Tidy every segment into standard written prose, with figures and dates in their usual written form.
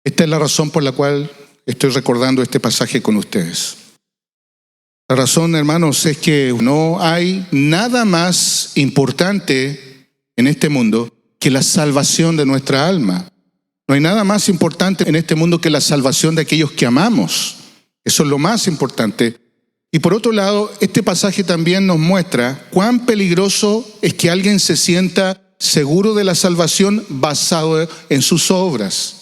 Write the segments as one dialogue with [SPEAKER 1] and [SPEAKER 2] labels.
[SPEAKER 1] Esta es la razón por la cual estoy recordando este pasaje con ustedes. La razón, hermanos, es que no hay nada más importante en este mundo que la salvación de nuestra alma. No hay nada más importante en este mundo que la salvación de aquellos que amamos. Eso es lo más importante. Y por otro lado, este pasaje también nos muestra cuán peligroso es que alguien se sienta seguro de la salvación basado en sus obras.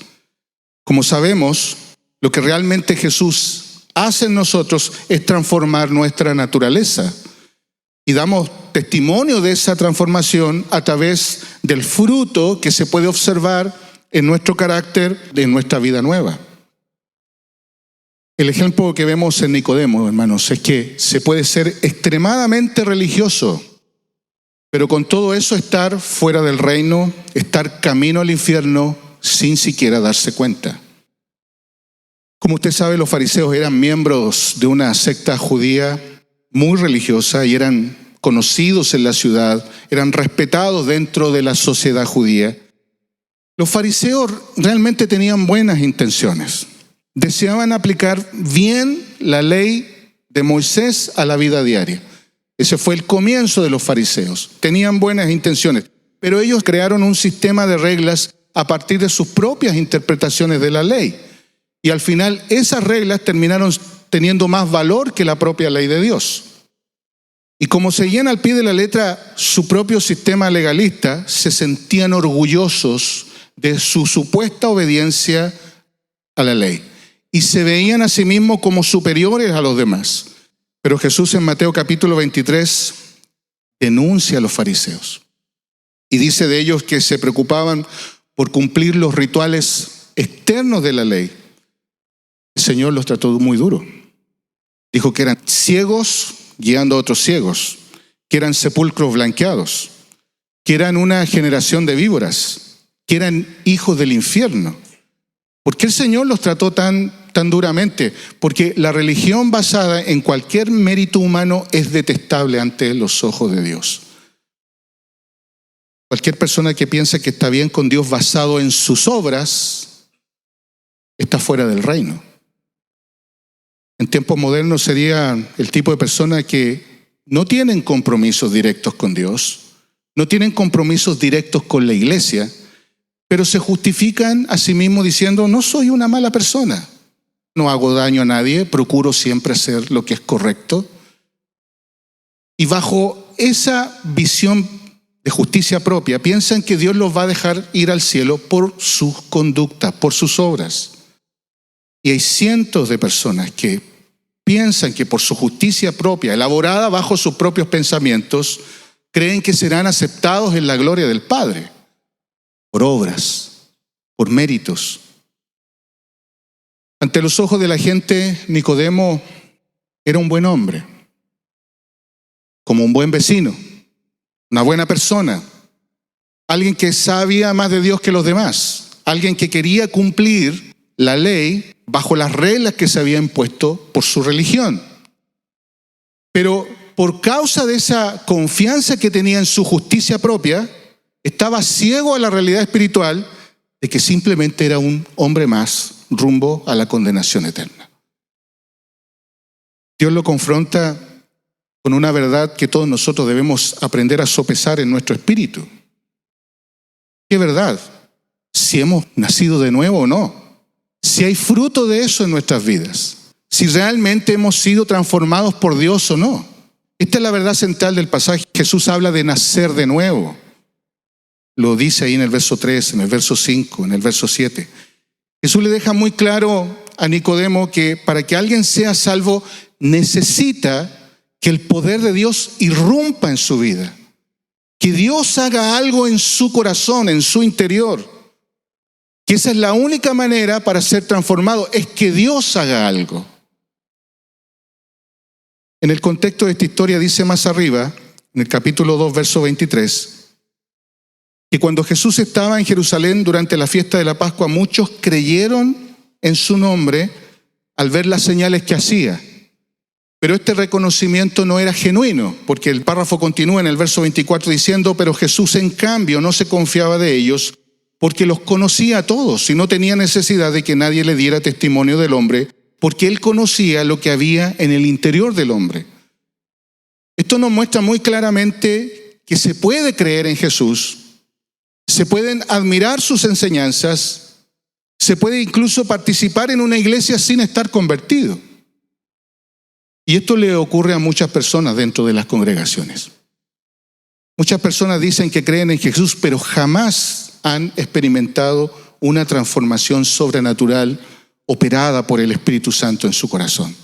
[SPEAKER 1] Como sabemos, lo que realmente Jesús hace en nosotros es transformar nuestra naturaleza. Y damos testimonio de esa transformación a través del fruto que se puede observar en nuestro carácter, en nuestra vida nueva. El ejemplo que vemos en Nicodemo, hermanos, es que se puede ser extremadamente religioso, pero con todo eso estar fuera del reino, estar camino al infierno sin siquiera darse cuenta. Como usted sabe, los fariseos eran miembros de una secta judía muy religiosa y eran conocidos en la ciudad, eran respetados dentro de la sociedad judía. Los fariseos realmente tenían buenas intenciones. Deseaban aplicar bien la ley de Moisés a la vida diaria. Ese fue el comienzo de los fariseos. Tenían buenas intenciones, pero ellos crearon un sistema de reglas a partir de sus propias interpretaciones de la ley. Y al final esas reglas terminaron teniendo más valor que la propia ley de Dios. Y como seguían al pie de la letra su propio sistema legalista, se sentían orgullosos de su supuesta obediencia a la ley. Y se veían a sí mismos como superiores a los demás. Pero Jesús en Mateo capítulo 23 denuncia a los fariseos. Y dice de ellos que se preocupaban por cumplir los rituales externos de la ley. El Señor los trató muy duro. Dijo que eran ciegos guiando a otros ciegos, que eran sepulcros blanqueados, que eran una generación de víboras, que eran hijos del infierno. ¿Por qué el Señor los trató tan duramente? Porque la religión basada en cualquier mérito humano es detestable ante los ojos de Dios. Cualquier persona que piensa que está bien con Dios basado en sus obras está fuera del reino. En tiempos modernos sería el tipo de persona que no tienen compromisos directos con Dios, no tienen compromisos directos con la iglesia, pero se justifican a sí mismos diciendo: no soy una mala persona, no hago daño a nadie, procuro siempre hacer lo que es correcto. Y bajo esa visión de justicia propia, piensan que Dios los va a dejar ir al cielo por sus conductas, por sus obras. Y hay cientos de personas que piensan que por su justicia propia, elaborada bajo sus propios pensamientos, creen que serán aceptados en la gloria del Padre, por obras, por méritos. Ante los ojos de la gente, Nicodemo era un buen hombre, como un buen vecino, una buena persona, alguien que sabía más de Dios que los demás, alguien que quería cumplir la ley bajo las reglas que se había impuesto por su religión. Pero por causa de esa confianza que tenía en su justicia propia, estaba ciego a la realidad espiritual de que simplemente era un hombre más rumbo a la condenación eterna. Dios lo confronta con una verdad que todos nosotros debemos aprender a sopesar en nuestro espíritu. ¿Qué verdad? Si hemos nacido de nuevo o no. Si hay fruto de eso en nuestras vidas. Si realmente hemos sido transformados por Dios o no. Esta es la verdad central del pasaje. Jesús habla de nacer de nuevo. Lo dice ahí en el verso 3, en el verso 5, en el verso 7. Jesús le deja muy claro a Nicodemo que para que alguien sea salvo necesita que el poder de Dios irrumpa en su vida. Que Dios haga algo en su corazón, en su interior. Que esa es la única manera para ser transformado, es que Dios haga algo. En el contexto de esta historia dice más arriba, en el capítulo 2, verso 23, que cuando Jesús estaba en Jerusalén durante la fiesta de la Pascua, muchos creyeron en su nombre al ver las señales que hacía. Pero este reconocimiento no era genuino, porque el párrafo continúa en el verso 24 diciendo: pero Jesús en cambio no se confiaba de ellos, porque los conocía a todos y no tenía necesidad de que nadie le diera testimonio del hombre, porque él conocía lo que había en el interior del hombre. Esto nos muestra muy claramente que se puede creer en Jesús, se pueden admirar sus enseñanzas, se puede incluso participar en una iglesia sin estar convertido. Y esto le ocurre a muchas personas dentro de las congregaciones. Muchas personas dicen que creen en Jesús, pero jamás han experimentado una transformación sobrenatural operada por el Espíritu Santo en su corazón.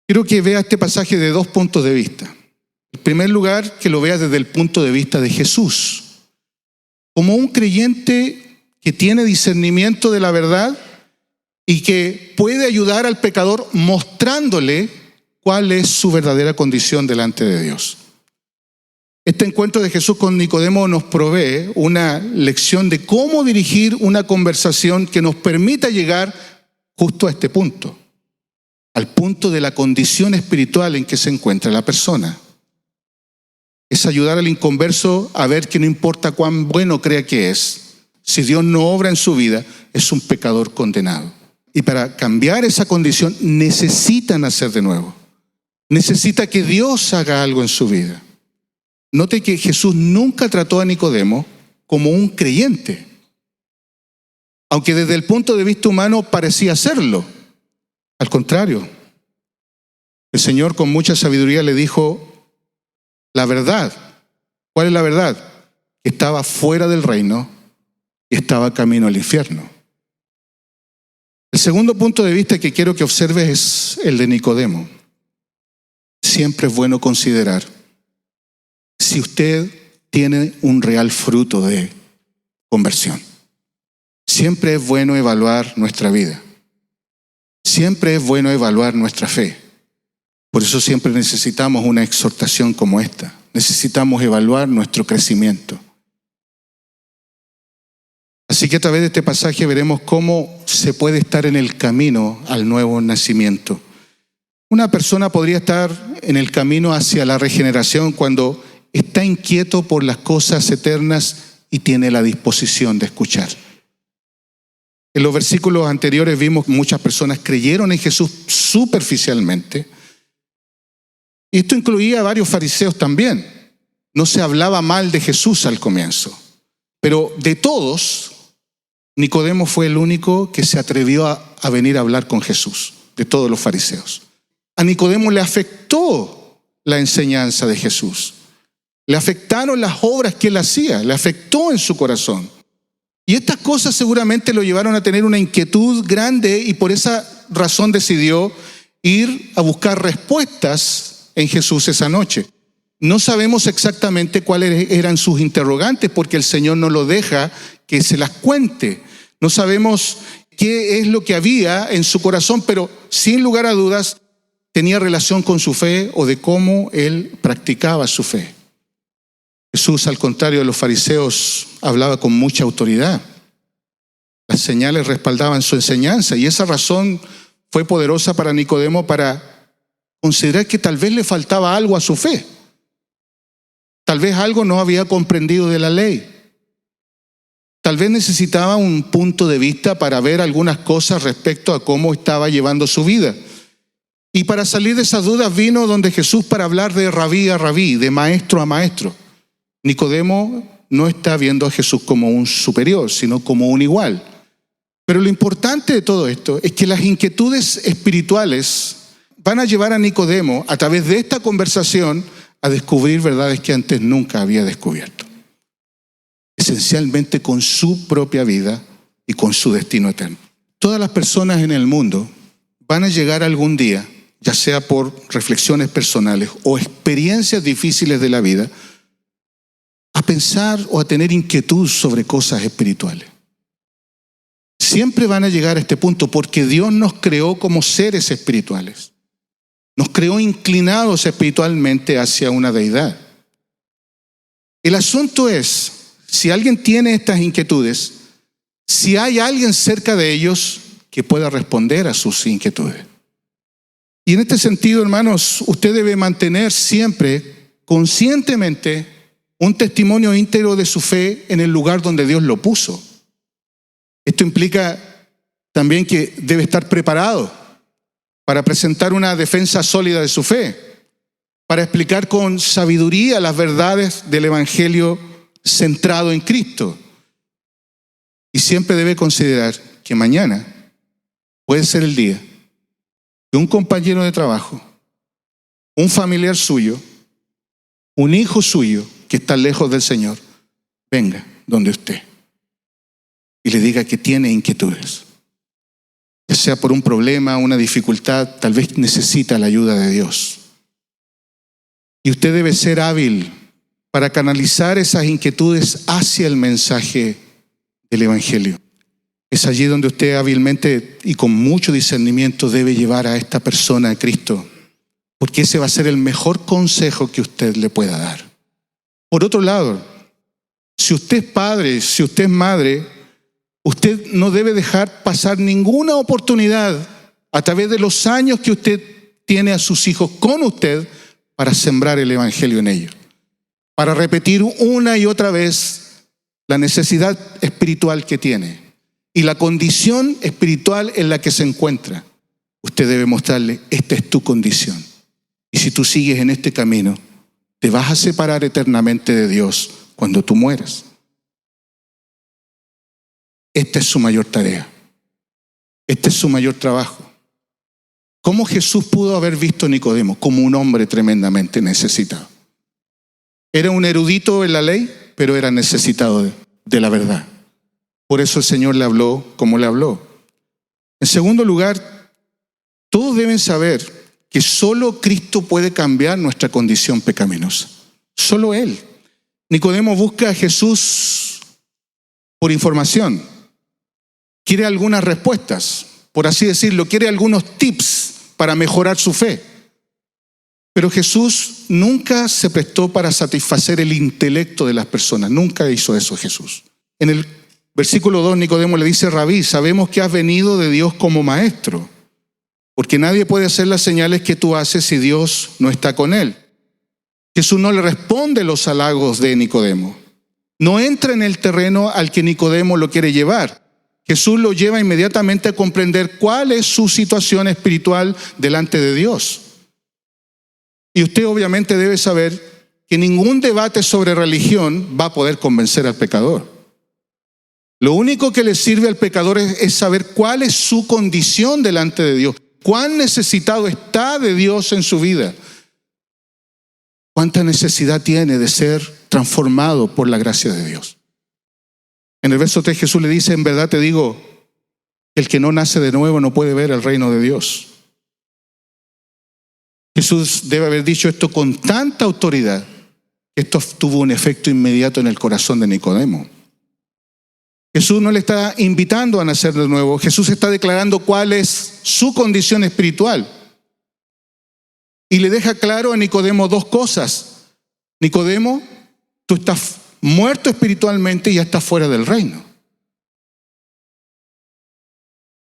[SPEAKER 1] Quiero que vea este pasaje de dos puntos de vista. En primer lugar, que lo vea desde el punto de vista de Jesús. Como un creyente que tiene discernimiento de la verdad y que puede ayudar al pecador mostrándole cuál es su verdadera condición delante de Dios. Este encuentro de Jesús con Nicodemo nos provee una lección de cómo dirigir una conversación que nos permita llegar justo a este punto, al punto de la condición espiritual en que se encuentra la persona. Es ayudar al inconverso a ver que no importa cuán bueno crea que es, si Dios no obra en su vida, es un pecador condenado. Y para cambiar esa condición necesita nacer de nuevo. Necesita que Dios haga algo en su vida. Note que Jesús nunca trató a Nicodemo como un creyente, aunque desde el punto de vista humano parecía serlo. Al contrario, el Señor con mucha sabiduría le dijo la verdad. ¿Cuál es la verdad? Que estaba fuera del reino y estaba camino al infierno. El segundo punto de vista que quiero que observes es el de Nicodemo. Siempre es bueno considerar si usted tiene un real fruto de conversión. Siempre es bueno evaluar nuestra vida. Siempre es bueno evaluar nuestra fe. Por eso siempre necesitamos una exhortación como esta. Necesitamos evaluar nuestro crecimiento. Así que a través de este pasaje veremos cómo se puede estar en el camino al nuevo nacimiento. Una persona podría estar en el camino hacia la regeneración cuando está inquieto por las cosas eternas y tiene la disposición de escuchar. En los versículos anteriores vimos que muchas personas creyeron en Jesús superficialmente. Y esto incluía a varios fariseos también. No se hablaba mal de Jesús al comienzo. Pero de todos, Nicodemo fue el único que se atrevió a venir a hablar con Jesús, de todos los fariseos. A Nicodemo le afectó la enseñanza de Jesús. Le afectaron las obras que él hacía, le afectó en su corazón. Y estas cosas seguramente lo llevaron a tener una inquietud grande y por esa razón decidió ir a buscar respuestas en Jesús esa noche. No sabemos exactamente cuáles eran sus interrogantes porque el Señor no lo deja que se las cuente. No sabemos qué es lo que había en su corazón, pero sin lugar a dudas tenía relación con su fe o de cómo él practicaba su fe. Jesús, al contrario de los fariseos, hablaba con mucha autoridad. Las señales respaldaban su enseñanza y esa razón fue poderosa para Nicodemo para considerar que tal vez le faltaba algo a su fe. Tal vez algo no había comprendido de la ley. Tal vez necesitaba un punto de vista para ver algunas cosas respecto a cómo estaba llevando su vida. Y para salir de esas dudas vino donde Jesús para hablar de rabí a rabí, de maestro a maestro. Nicodemo no está viendo a Jesús como un superior, sino como un igual. Pero lo importante de todo esto es que las inquietudes espirituales van a llevar a Nicodemo, a través de esta conversación, a descubrir verdades que antes nunca había descubierto. Esencialmente con su propia vida y con su destino eterno. Todas las personas en el mundo van a llegar algún día, ya sea por reflexiones personales o experiencias difíciles de la vida, a pensar o a tener inquietud sobre cosas espirituales. Siempre van a llegar a este punto porque Dios nos creó como seres espirituales. Nos creó inclinados espiritualmente hacia una deidad. El asunto es, si alguien tiene estas inquietudes, si hay alguien cerca de ellos que pueda responder a sus inquietudes. Y en este sentido, hermanos, usted debe mantener siempre conscientemente un testimonio íntegro de su fe en el lugar donde Dios lo puso. Esto implica también que debe estar preparado para presentar una defensa sólida de su fe, para explicar con sabiduría las verdades del Evangelio centrado en Cristo. Y siempre debe considerar que mañana puede ser el día que un compañero de trabajo, un familiar suyo, un hijo suyo que está lejos del Señor, venga donde usted y le diga que tiene inquietudes. Ya sea por un problema, una dificultad, tal vez necesita la ayuda de Dios. Y usted debe ser hábil para canalizar esas inquietudes hacia el mensaje del Evangelio. Es allí donde usted hábilmente y con mucho discernimiento debe llevar a esta persona a Cristo, porque ese va a ser el mejor consejo que usted le pueda dar. Por otro lado, si usted es padre, si usted es madre, usted no debe dejar pasar ninguna oportunidad a través de los años que usted tiene a sus hijos con usted para sembrar el Evangelio en ellos, para repetir una y otra vez la necesidad espiritual que tiene y la condición espiritual en la que se encuentra. Usted debe mostrarle, esta es tu condición. Y si tú sigues en este camino, te vas a separar eternamente de Dios cuando tú mueras. Esta es su mayor tarea. Este es su mayor trabajo. ¿Cómo Jesús pudo haber visto a Nicodemo? Como un hombre tremendamente necesitado. Era un erudito en la ley, pero era necesitado de la verdad. Por eso el Señor le habló como le habló. En segundo lugar, todos deben saber que solo Cristo puede cambiar nuestra condición pecaminosa. Solo Él. Nicodemo busca a Jesús por información. Quiere algunas respuestas, por así decirlo, quiere algunos tips para mejorar su fe. Pero Jesús nunca se prestó para satisfacer el intelecto de las personas. Nunca hizo eso Jesús. En el versículo 2, Nicodemo le dice, Rabí, sabemos que has venido de Dios como maestro, porque nadie puede hacer las señales que tú haces si Dios no está con él. Jesús no le responde los halagos de Nicodemo. No entra en el terreno al que Nicodemo lo quiere llevar. Jesús lo lleva inmediatamente a comprender cuál es su situación espiritual delante de Dios. Y usted obviamente debe saber que ningún debate sobre religión va a poder convencer al pecador. Lo único que le sirve al pecador es saber cuál es su condición delante de Dios, cuán necesitado está de Dios en su vida, cuánta necesidad tiene de ser transformado por la gracia de Dios. En el verso 3 Jesús le dice, en verdad te digo, el que no nace de nuevo no puede ver el reino de Dios. Jesús debe haber dicho esto con tanta autoridad que esto tuvo un efecto inmediato en el corazón de Nicodemo. Jesús no le está invitando a nacer de nuevo, Jesús está declarando cuál es su condición espiritual. Y le deja claro a Nicodemo dos cosas. Nicodemo, tú estás muerto espiritualmente y ya estás fuera del reino.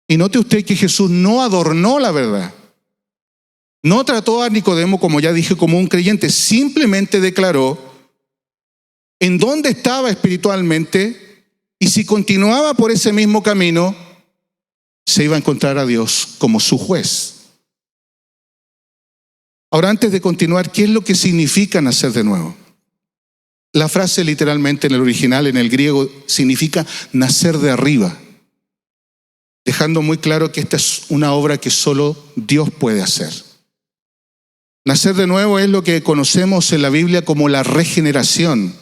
[SPEAKER 1] Y note usted que Jesús no adornó la verdad. No trató a Nicodemo, como ya dije, como un creyente. Simplemente declaró en dónde estaba espiritualmente y si continuaba por ese mismo camino, se iba a encontrar a Dios como su juez. Ahora, antes de continuar, ¿qué es lo que significa nacer de nuevo? La frase literalmente en el original, en el griego, significa nacer de arriba, dejando muy claro que esta es una obra que solo Dios puede hacer. Nacer de nuevo es lo que conocemos en la Biblia como la regeneración,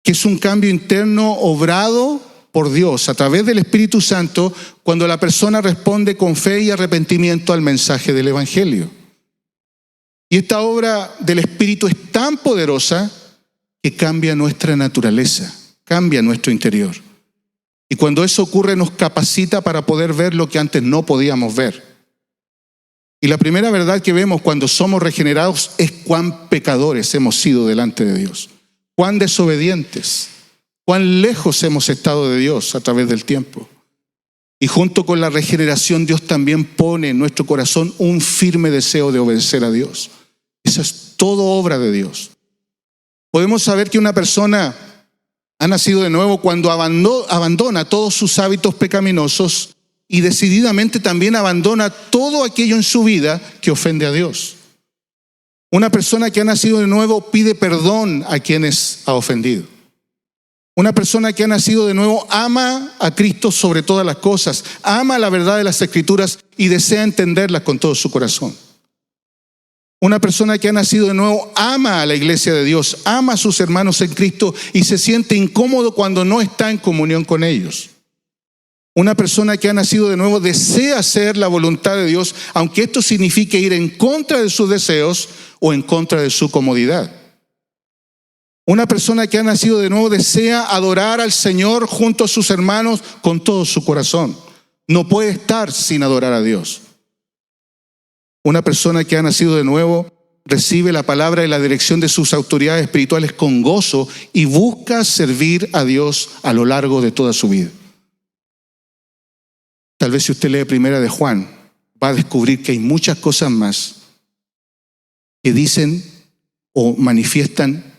[SPEAKER 1] que es un cambio interno obrado por Dios a través del Espíritu Santo cuando la persona responde con fe y arrepentimiento al mensaje del Evangelio. Y esta obra del Espíritu es tan poderosa que cambia nuestra naturaleza, cambia nuestro interior. Y cuando eso ocurre nos capacita para poder ver lo que antes no podíamos ver. Y la primera verdad que vemos cuando somos regenerados es cuán pecadores hemos sido delante de Dios, cuán desobedientes, cuán lejos hemos estado de Dios a través del tiempo. Y junto con la regeneración Dios también pone en nuestro corazón un firme deseo de obedecer a Dios. Esa es todo obra de Dios. Podemos saber que una persona ha nacido de nuevo cuando abandona todos sus hábitos pecaminosos y decididamente también abandona todo aquello en su vida que ofende a Dios. Una persona que ha nacido de nuevo pide perdón a quienes ha ofendido. Una persona que ha nacido de nuevo ama a Cristo sobre todas las cosas, ama la verdad de las Escrituras y desea entenderlas con todo su corazón. Una persona que ha nacido de nuevo ama a la iglesia de Dios, ama a sus hermanos en Cristo y se siente incómodo cuando no está en comunión con ellos. Una persona que ha nacido de nuevo desea hacer la voluntad de Dios, aunque esto signifique ir en contra de sus deseos o en contra de su comodidad. Una persona que ha nacido de nuevo desea adorar al Señor junto a sus hermanos con todo su corazón. No puede estar sin adorar a Dios. Una persona que ha nacido de nuevo recibe la palabra y la dirección de sus autoridades espirituales con gozo y busca servir a Dios a lo largo de toda su vida. Tal vez si usted lee Primera de Juan, va a descubrir que hay muchas cosas más que dicen o manifiestan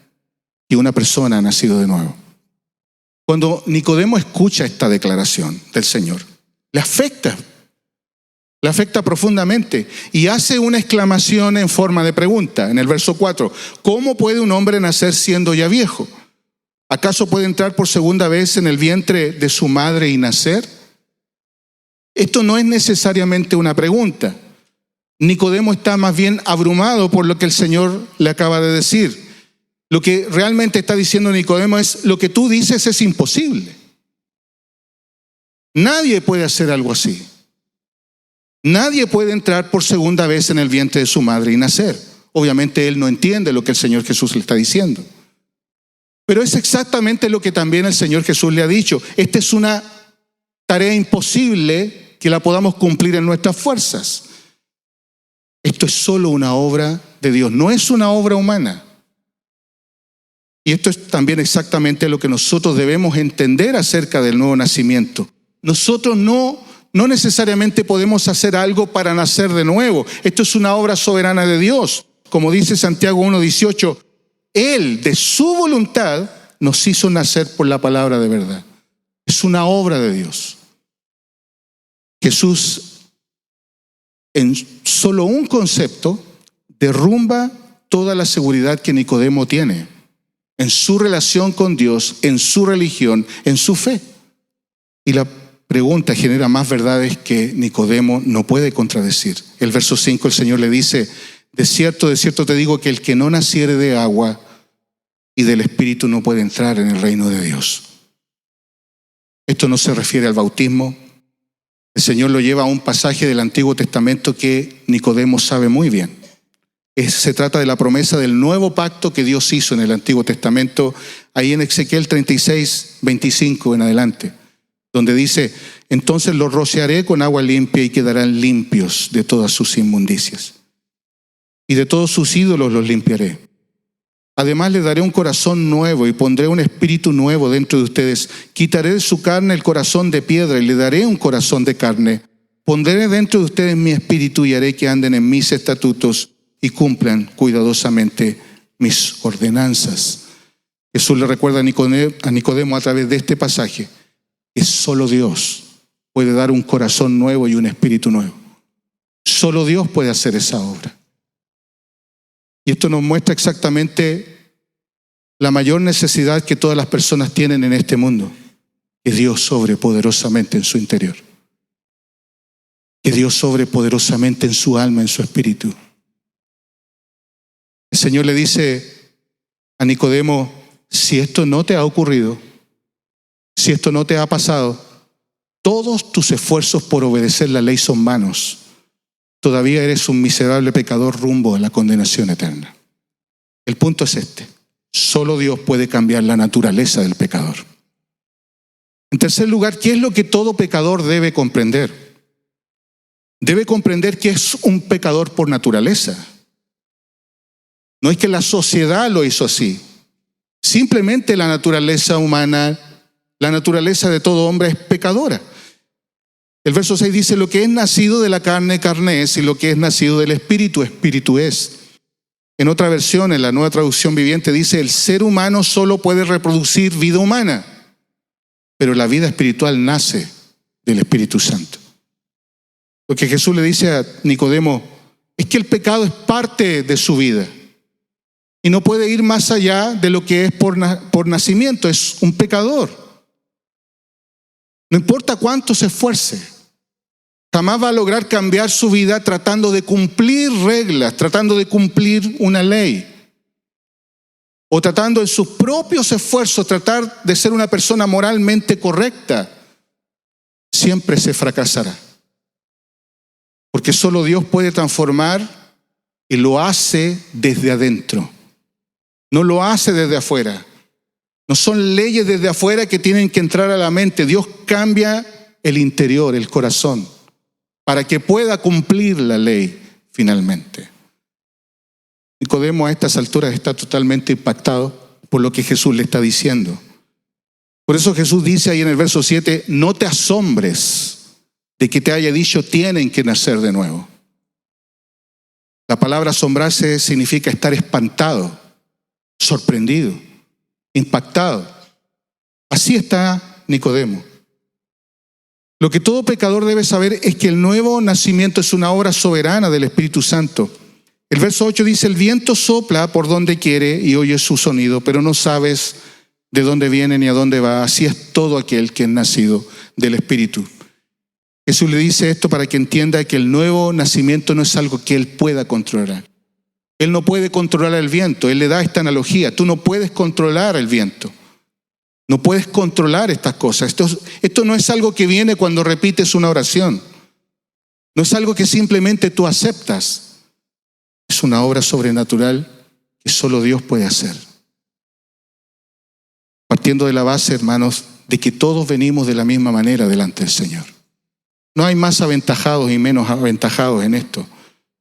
[SPEAKER 1] que una persona ha nacido de nuevo. Cuando Nicodemo escucha esta declaración del Señor, le afecta profundamente y hace una exclamación en forma de pregunta en el verso 4. ¿Cómo puede un hombre nacer siendo ya viejo? ¿Acaso puede entrar por segunda vez en el vientre de su madre y nacer? Esto no es necesariamente una pregunta. Nicodemo está más bien abrumado por lo que el Señor le acaba de decir. Lo que realmente está diciendo Nicodemo es: lo que tú dices es imposible. Nadie puede hacer algo así. Nadie puede entrar por segunda vez en el vientre de su madre y nacer. Obviamente él no entiende lo que el Señor Jesús le está diciendo. Pero es exactamente lo que también el Señor Jesús le ha dicho. Esta es una tarea imposible que la podamos cumplir en nuestras fuerzas. Esto es solo una obra de Dios, no es una obra humana. Y esto es también exactamente lo que nosotros debemos entender acerca del nuevo nacimiento. Nosotros no necesariamente podemos hacer algo para nacer de nuevo. Esto es una obra soberana de Dios. Como dice Santiago 1:18, Él, de su voluntad, nos hizo nacer por la palabra de verdad. Es una obra de Dios. Jesús, en solo un concepto, derrumba toda la seguridad que Nicodemo tiene en su relación con Dios, en su religión, en su fe. Y la pregunta genera más verdades que Nicodemo no puede contradecir. El verso 5, el Señor le dice: de cierto te digo que el que no naciere de agua y del Espíritu no puede entrar en el reino de Dios. Esto no se refiere al bautismo. El Señor lo lleva a un pasaje del Antiguo Testamento que Nicodemo sabe muy bien. Se trata de la promesa del nuevo pacto que Dios hizo en el Antiguo Testamento, ahí en Ezequiel 36:25 en adelante, donde dice: entonces los rociaré con agua limpia y quedarán limpios de todas sus inmundicias. Y de todos sus ídolos los limpiaré. Además les daré un corazón nuevo y pondré un espíritu nuevo dentro de ustedes. Quitaré de su carne el corazón de piedra y le daré un corazón de carne. Pondré dentro de ustedes mi espíritu y haré que anden en mis estatutos y cumplan cuidadosamente mis ordenanzas. Jesús le recuerda a Nicodemo a través de este pasaje que solo Dios puede dar un corazón nuevo y un espíritu nuevo. Solo Dios puede hacer esa obra. Y esto nos muestra exactamente la mayor necesidad que todas las personas tienen en este mundo: que Dios sobre poderosamente en su interior, que Dios sobre poderosamente en su alma, en su espíritu. El Señor le dice a Nicodemo: si esto no te ha ocurrido, si esto no te ha pasado, todos tus esfuerzos por obedecer la ley son vanos. Todavía eres un miserable pecador rumbo a la condenación eterna. El punto es este: solo Dios puede cambiar la naturaleza del pecador. En tercer lugar, ¿qué es lo que todo pecador debe comprender? Debe comprender que es un pecador por naturaleza. No es que la sociedad lo hizo así. Simplemente la naturaleza humana, la naturaleza de todo hombre es pecadora. El verso 6 dice: lo que es nacido de la carne, carne es, y lo que es nacido del Espíritu, Espíritu es. En otra versión, en la Nueva Traducción Viviente, dice: el ser humano solo puede reproducir vida humana, pero la vida espiritual nace del Espíritu Santo. Lo que Jesús le dice a Nicodemo es que el pecado es parte de su vida y no puede ir más allá de lo que es por nacimiento. Es un pecador. No importa cuánto se esfuerce, jamás va a lograr cambiar su vida tratando de cumplir reglas, tratando de cumplir una ley, o tratando en sus propios esfuerzos tratar de ser una persona moralmente correcta. Siempre se fracasará. Porque solo Dios puede transformar, y lo hace desde adentro. No lo hace desde afuera. No son leyes desde afuera que tienen que entrar a la mente. Dios cambia el interior, el corazón, para que pueda cumplir la ley finalmente. Nicodemo a estas alturas está totalmente impactado por lo que Jesús le está diciendo. Por eso Jesús dice ahí en el verso 7, no te asombres de que te haya dicho tienen que nacer de nuevo. La palabra asombrarse significa estar espantado, sorprendido, impactado. Así está Nicodemo. Lo que todo pecador debe saber es que el nuevo nacimiento es una obra soberana del Espíritu Santo. El verso 8 dice: el viento sopla por donde quiere y oyes su sonido, pero no sabes de dónde viene ni a dónde va. Así es todo aquel que es nacido del Espíritu. Jesús le dice esto para que entienda que el nuevo nacimiento no es algo que él pueda controlar. Él no puede controlar el viento. Él le da esta analogía: tú no puedes controlar el viento. No puedes controlar estas cosas. Esto no es algo que viene cuando repites una oración. No es algo que simplemente tú aceptas. Es una obra sobrenatural que solo Dios puede hacer. Partiendo de la base, hermanos, de que todos venimos de la misma manera delante del Señor. No hay más aventajados y menos aventajados en esto.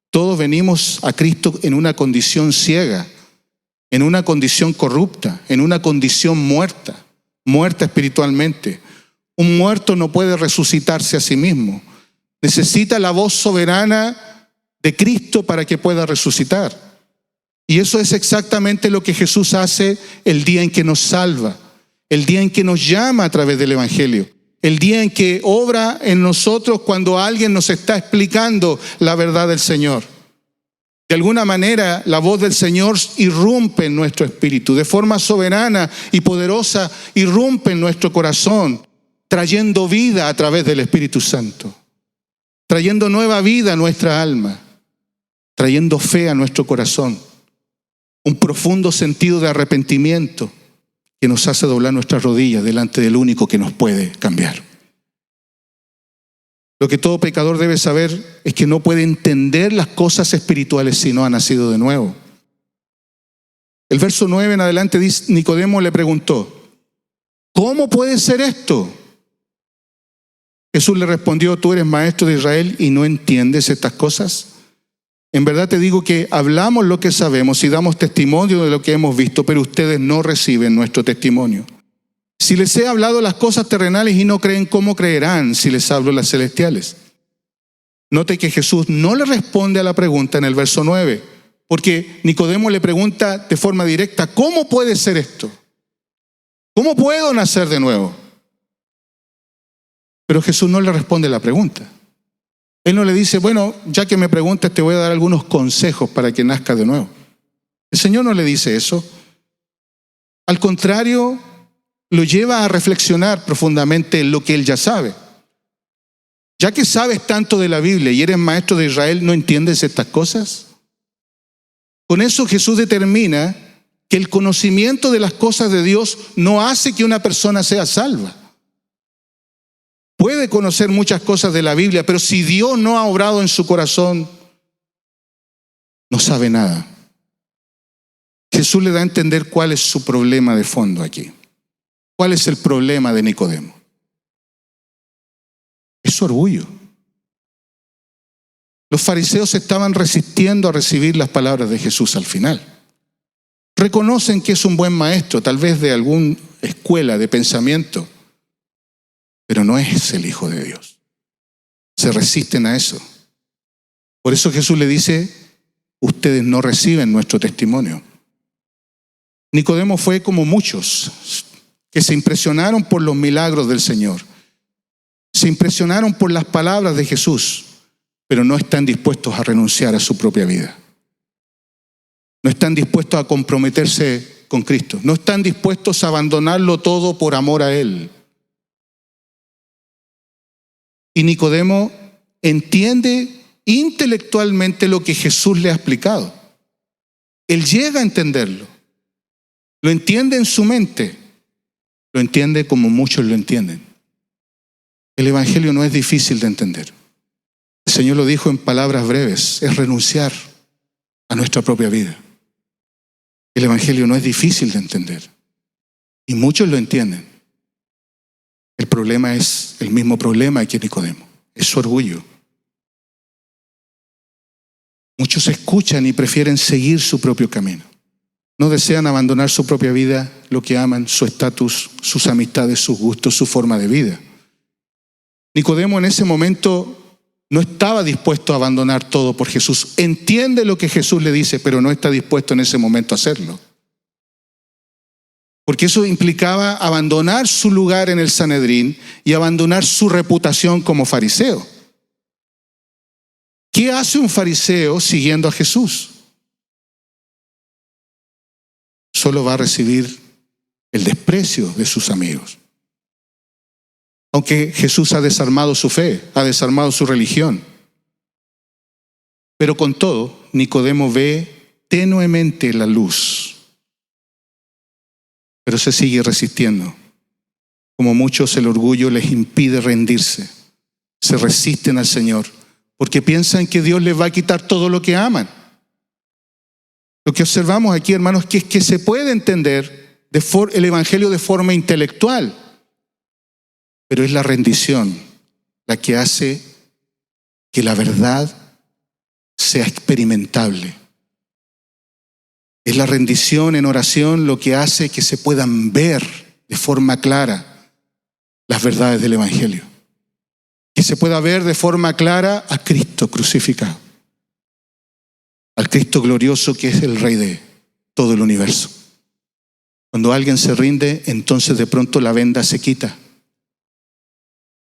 [SPEAKER 1] Todos venimos a Cristo en una condición ciega, en una condición corrupta, en una condición muerta espiritualmente. Un muerto no puede resucitarse a sí mismo. Necesita la voz soberana de Cristo para que pueda resucitar. Y eso es exactamente lo que Jesús hace el día en que nos salva, el día en que nos llama a través del Evangelio, el día en que obra en nosotros cuando alguien nos está explicando la verdad del Señor. De alguna manera, la voz del Señor irrumpe en nuestro espíritu, de forma soberana y poderosa, irrumpe en nuestro corazón, trayendo vida a través del Espíritu Santo, trayendo nueva vida a nuestra alma, trayendo fe a nuestro corazón, un profundo sentido de arrepentimiento que nos hace doblar nuestras rodillas delante del único que nos puede cambiar. Lo que todo pecador debe saber es que no puede entender las cosas espirituales si no ha nacido de nuevo. El verso 9 en adelante dice: Nicodemo le preguntó, ¿cómo puede ser esto? Jesús le respondió: ¿tú eres maestro de Israel y no entiendes estas cosas? En verdad te digo que hablamos lo que sabemos y damos testimonio de lo que hemos visto, pero ustedes no reciben nuestro testimonio. Si les he hablado las cosas terrenales y no creen, ¿cómo creerán si les hablo las celestiales? Note que Jesús no le responde a la pregunta en el verso 9, porque Nicodemo le pregunta de forma directa: ¿cómo puede ser esto? ¿Cómo puedo nacer de nuevo? Pero Jesús no le responde la pregunta. Él no le dice: bueno, ya que me preguntas, te voy a dar algunos consejos para que nazcas de nuevo. El Señor no le dice eso. Al contrario, lo lleva a reflexionar profundamente en lo que él ya sabe. Ya que sabes tanto de la Biblia y eres maestro de Israel, ¿no entiendes estas cosas? Con eso Jesús determina que el conocimiento de las cosas de Dios no hace que una persona sea salva. Puede conocer muchas cosas de la Biblia, pero si Dios no ha obrado en su corazón, no sabe nada. Jesús le da a entender cuál es su problema de fondo aquí. ¿Cuál es el problema de Nicodemo? Es su orgullo. Los fariseos estaban resistiendo a recibir las palabras de Jesús al final. Reconocen que es un buen maestro, tal vez de alguna escuela de pensamiento, pero no es el Hijo de Dios. Se resisten a eso. Por eso Jesús le dice: ustedes no reciben nuestro testimonio. Nicodemo fue como muchos que se impresionaron por los milagros del Señor. Se impresionaron por las palabras de Jesús, pero no están dispuestos a renunciar a su propia vida. No están dispuestos a comprometerse con Cristo. No están dispuestos a abandonarlo todo por amor a Él. Y Nicodemo entiende intelectualmente lo que Jesús le ha explicado. Él llega a entenderlo. Lo entiende en su mente. Lo entiende como muchos lo entienden. El Evangelio no es difícil de entender. El Señor lo dijo en palabras breves, es renunciar a nuestra propia vida. El Evangelio no es difícil de entender. Y muchos lo entienden. El problema es el mismo problema que Nicodemo, es su orgullo. Muchos escuchan y prefieren seguir su propio camino. No desean abandonar su propia vida, lo que aman, su estatus, sus amistades, sus gustos, su forma de vida. Nicodemo en ese momento no estaba dispuesto a abandonar todo por Jesús. Entiende lo que Jesús le dice, pero no está dispuesto en ese momento a hacerlo. Porque eso implicaba abandonar su lugar en el Sanedrín y abandonar su reputación como fariseo. ¿Qué hace un fariseo siguiendo a Jesús? Solo va a recibir el desprecio de sus amigos. Aunque Jesús ha desarmado su fe, ha desarmado su religión. Pero con todo, Nicodemo ve tenuemente la luz. Pero se sigue resistiendo. Como muchos, el orgullo les impide rendirse. Se resisten al Señor porque piensan que Dios les va a quitar todo lo que aman. Lo que observamos aquí, hermanos, es que se puede entender el Evangelio de forma intelectual, pero es la rendición la que hace que la verdad sea experimentable. Es la rendición en oración lo que hace que se puedan ver de forma clara las verdades del Evangelio. Que se pueda ver de forma clara a Cristo crucificado. Al Cristo glorioso que es el Rey de todo el universo. Cuando alguien se rinde, entonces de pronto la venda se quita.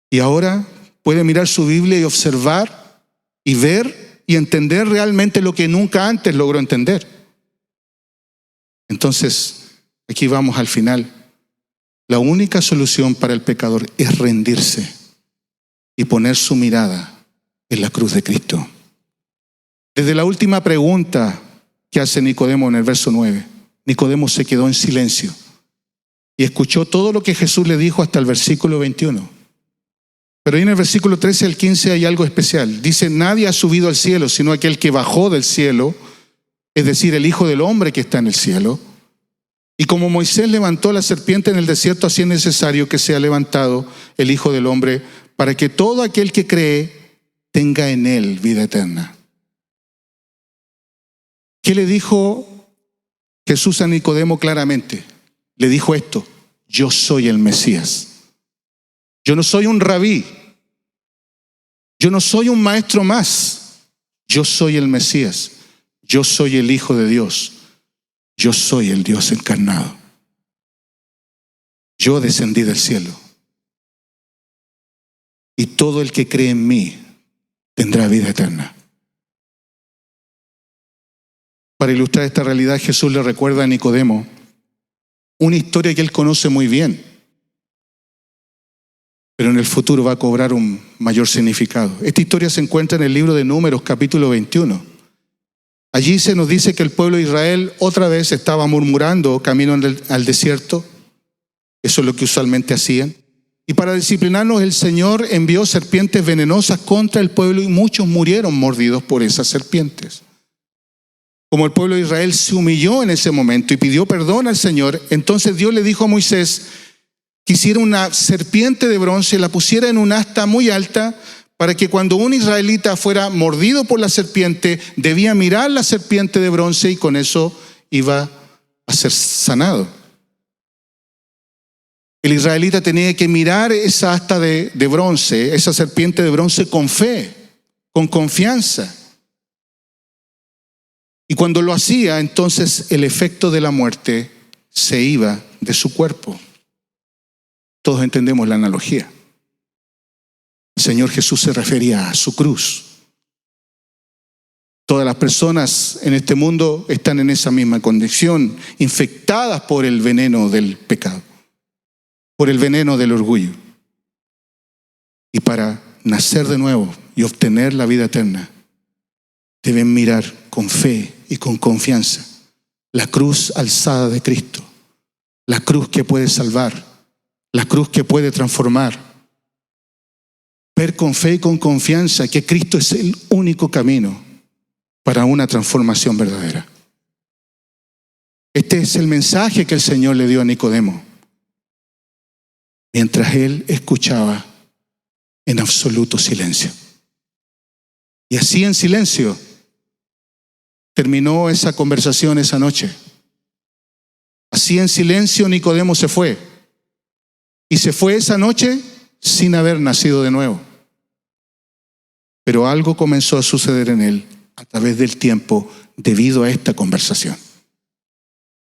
[SPEAKER 1] Y ahora puede mirar su Biblia y observar y ver y entender realmente lo que nunca antes logró entender. Entonces, aquí vamos al final. La única solución para el pecador es rendirse y poner su mirada en la cruz de Cristo. Desde la última pregunta que hace Nicodemo en el verso 9, Nicodemo se quedó en silencio y escuchó todo lo que Jesús le dijo hasta el versículo 21. Pero ahí en el versículo 13 al 15 hay algo especial. Dice, nadie ha subido al cielo, sino aquel que bajó del cielo, es decir, el Hijo del Hombre que está en el cielo. Y como Moisés levantó la serpiente en el desierto, así es necesario que sea levantado el Hijo del Hombre, para que todo aquel que cree tenga en él vida eterna. ¿Qué le dijo Jesús a Nicodemo claramente? Le dijo esto: yo soy el Mesías. Yo no soy un rabí. Yo no soy un maestro más. Yo soy el Mesías. Yo soy el Hijo de Dios. Yo soy el Dios encarnado. Yo descendí del cielo. Y todo el que cree en mí tendrá vida eterna. Para ilustrar esta realidad, Jesús le recuerda a Nicodemo una historia que él conoce muy bien, pero en el futuro va a cobrar un mayor significado. Esta historia se encuentra en el libro de Números, capítulo 21. Allí se nos dice que el pueblo de Israel otra vez estaba murmurando camino al desierto. Eso es lo que usualmente hacían. Y para disciplinarnos, el Señor envió serpientes venenosas contra el pueblo y muchos murieron mordidos por esas serpientes. Como el pueblo de Israel se humilló en ese momento y pidió perdón al Señor, entonces Dios le dijo a Moisés que hiciera una serpiente de bronce, la pusiera en un asta muy alta, para que cuando un israelita fuera mordido por la serpiente, debía mirar la serpiente de bronce y con eso iba a ser sanado. El israelita tenía que mirar esa asta de bronce, esa serpiente de bronce con fe, con confianza. Y cuando lo hacía, entonces el efecto de la muerte se iba de su cuerpo. Todos entendemos la analogía. El Señor Jesús se refería a su cruz. Todas las personas en este mundo están en esa misma condición, infectadas por el veneno del pecado, por el veneno del orgullo. Y para nacer de nuevo y obtener la vida eterna, deben mirar con fe y con confianza la cruz alzada de Cristo, la cruz que puede salvar, la cruz que puede transformar. Ver con fe y con confianza que Cristo es el único camino para una transformación verdadera. Este es el mensaje que el Señor le dio a Nicodemo, mientras él escuchaba en absoluto silencio. Y así en silencio terminó esa conversación esa noche. Así en silencio Nicodemo se fue. Y se fue esa noche sin haber nacido de nuevo. Pero algo comenzó a suceder en él a través del tiempo debido a esta conversación.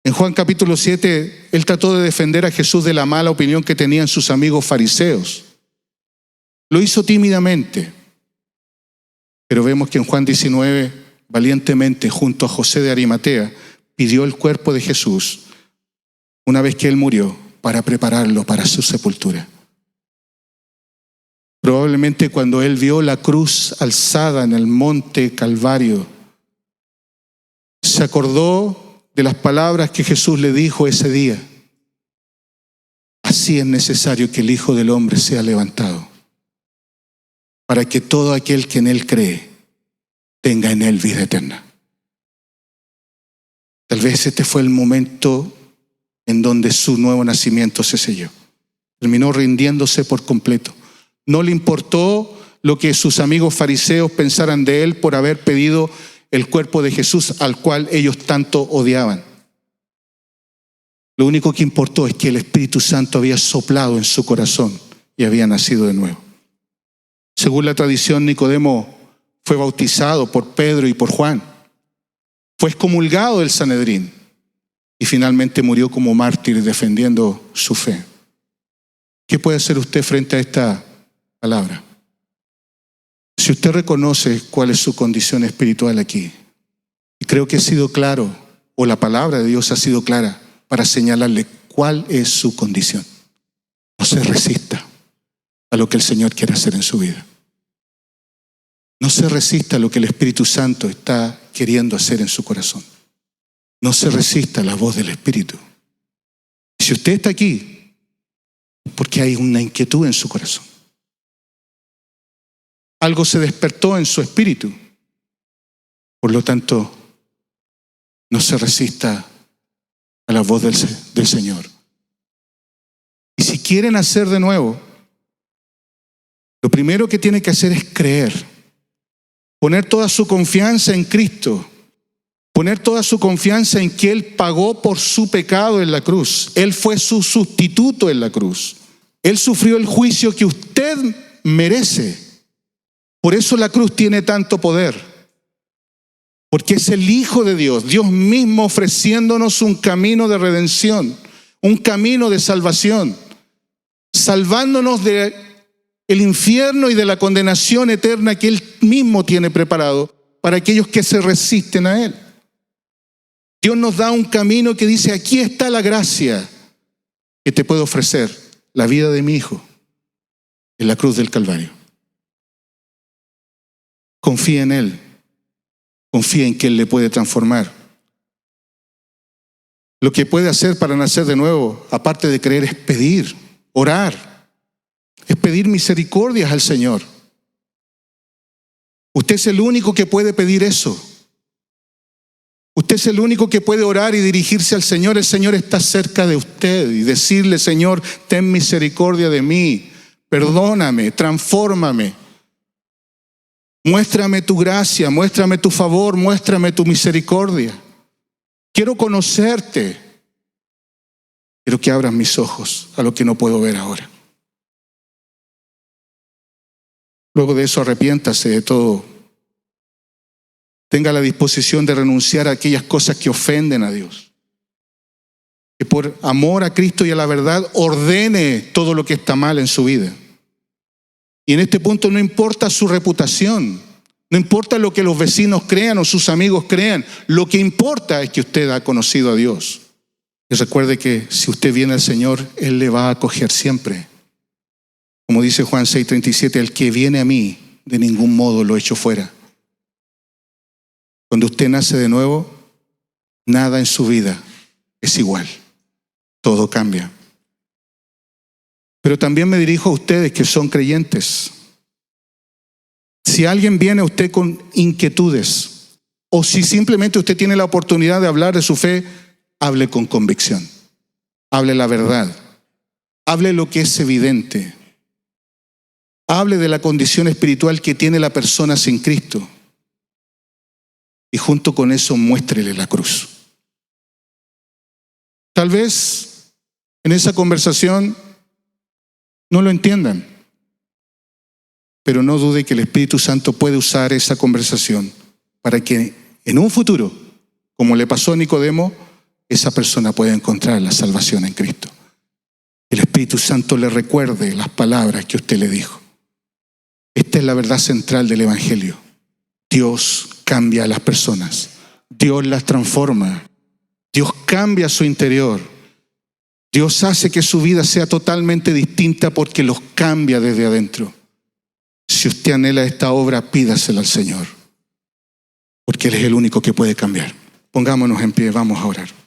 [SPEAKER 1] En Juan capítulo 7, él trató de defender a Jesús de la mala opinión que tenían sus amigos fariseos. Lo hizo tímidamente. Pero vemos que en Juan 19, valientemente, junto a José de Arimatea, pidió el cuerpo de Jesús, una vez que él murió, para prepararlo para su sepultura. Probablemente cuando él vio la cruz alzada en el monte Calvario, se acordó de las palabras que Jesús le dijo ese día. Así es necesario que el Hijo del Hombre sea levantado, para que todo aquel que en él cree tenga en él vida eterna. Tal vez este fue el momento en donde su nuevo nacimiento se selló. Terminó rindiéndose por completo. No le importó lo que sus amigos fariseos pensaran de él por haber pedido el cuerpo de Jesús al cual ellos tanto odiaban. Lo único que importó es que el Espíritu Santo había soplado en su corazón y había nacido de nuevo. Según la tradición, Nicodemo fue bautizado por Pedro y por Juan. Fue excomulgado del Sanedrín y finalmente murió como mártir defendiendo su fe. ¿Qué puede hacer usted frente a esta palabra? Si usted reconoce cuál es su condición espiritual aquí, y creo que ha sido claro, o la palabra de Dios ha sido clara para señalarle cuál es su condición, no se resista a lo que el Señor quiere hacer en su vida. No se resista a lo que el Espíritu Santo está queriendo hacer en su corazón. No se resista a la voz del Espíritu. Si usted está aquí, porque hay una inquietud en su corazón. Algo se despertó en su espíritu. Por lo tanto, no se resista a la voz del Señor. Y si quiere nacer de nuevo, lo primero que tiene que hacer es creer. Poner toda su confianza en Cristo. Poner toda su confianza en que Él pagó por su pecado en la cruz. Él fue su sustituto en la cruz. Él sufrió el juicio que usted merece. Por eso la cruz tiene tanto poder. Porque es el Hijo de Dios, Dios mismo ofreciéndonos un camino de redención, un camino de salvación, salvándonos del infierno y de la condenación eterna que Él mismo tiene preparado para aquellos que se resisten a Él. Dios nos da un camino que dice, aquí está la gracia que te puede ofrecer, la vida de mi Hijo en la cruz del Calvario. Confía en Él, confía en que Él le puede transformar. Lo que puede hacer para nacer de nuevo, aparte de creer, es pedir, orar, es pedir misericordias al Señor. Usted es el único que puede pedir eso. Usted es el único que puede orar y dirigirse al Señor. El Señor está cerca de usted y decirle, Señor, ten misericordia de mí, perdóname, transfórmame. Muéstrame tu gracia, muéstrame tu favor, muéstrame tu misericordia. Quiero conocerte. Quiero que abras mis ojos a lo que no puedo ver ahora. Luego de eso, arrepiéntase de todo tenga la disposición de renunciar a aquellas cosas que ofenden a Dios. Que por amor a Cristo y a la verdad ordene todo lo que está mal en su vida. Y en este punto no importa su reputación, no importa lo que los vecinos crean o sus amigos crean, lo que importa es que usted ha conocido a Dios. Y recuerde que si usted viene al Señor, Él le va a acoger siempre. Como dice Juan 6:37, el que viene a mí, de ningún modo lo echo fuera. Cuando usted nace de nuevo, nada en su vida es igual. Todo cambia. Pero también me dirijo a ustedes que son creyentes. Si alguien viene a usted con inquietudes, o si simplemente usted tiene la oportunidad de hablar de su fe, hable con convicción. Hable la verdad. Hable lo que es evidente. Hable de la condición espiritual que tiene la persona sin Cristo. Y junto con eso muéstrele la cruz. Tal vez en esa conversación no lo entiendan, pero no dude que el Espíritu Santo puede usar esa conversación para que en un futuro, como le pasó a Nicodemo, esa persona pueda encontrar la salvación en Cristo. El Espíritu Santo le recuerde las palabras que usted le dijo. Esta es la verdad central del Evangelio. Dios cambia a las personas. Dios las transforma. Dios cambia su interior. Dios hace que su vida sea totalmente distinta porque los cambia desde adentro. Si usted anhela esta obra, pídasela al Señor, porque Él es el único que puede cambiar. Pongámonos en pie, vamos a orar.